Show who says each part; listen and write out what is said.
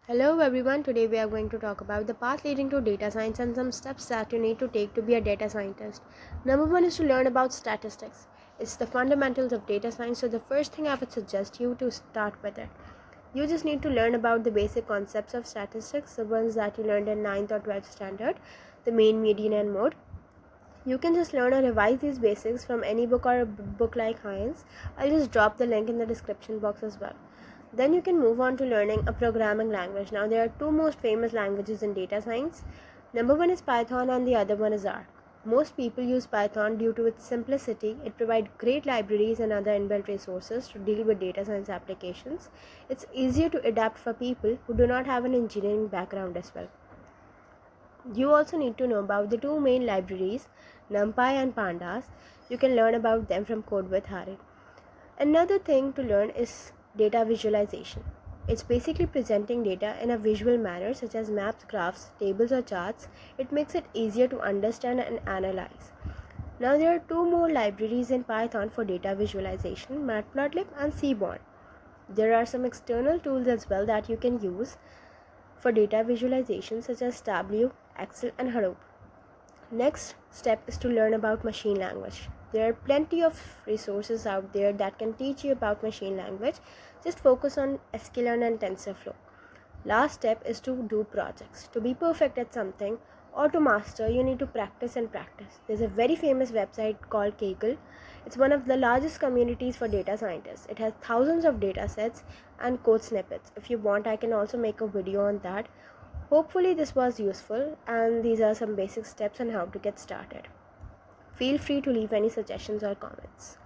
Speaker 1: Hello everyone, today we are going to talk about the path leading to data science and some steps that you need to take to be a data scientist. Number one is to learn about statistics. It's the fundamentals of data science, so the first thing I would suggest you to start with it. You just need to learn about the basic concepts of statistics, the ones that you learned in 9th or 12th standard, the mean, median and mode. You can just learn or revise these basics from any book or a book like Hines. I'll just drop the link in the description box as well. Then you can move on to learning a programming language. Now there are two most famous languages in data science. Number one is Python and the other one is R. Most people use Python due to its simplicity. It provides great libraries and other inbuilt resources to deal with data science applications. It's easier to adapt for people who do not have an engineering background as well. You also need to know about the two main libraries, NumPy and Pandas. You can learn about them from Code with Hari. Another thing to learn is data visualization. It's basically presenting data in a visual manner such as maps, graphs, tables or charts. It makes it easier to understand and analyze. Now there are two more libraries in Python for data visualization, Matplotlib and Seaborn. There are some external tools as well that you can use for data visualization such as Tableau, Excel and Hadoop. Next step is to learn about machine language. There are plenty of resources out there that can teach you about machine language. Just focus on sklearn and TensorFlow. Last step is to do projects. To be perfect at something or to master, you need to practice and practice. There's a very famous website called Kaggle. It's one of the largest communities for data scientists. It has thousands of data sets and code snippets. If you want, I can also make a video on that. Hopefully this was useful, and these are some basic steps on how to get started. Feel free to leave any suggestions or comments.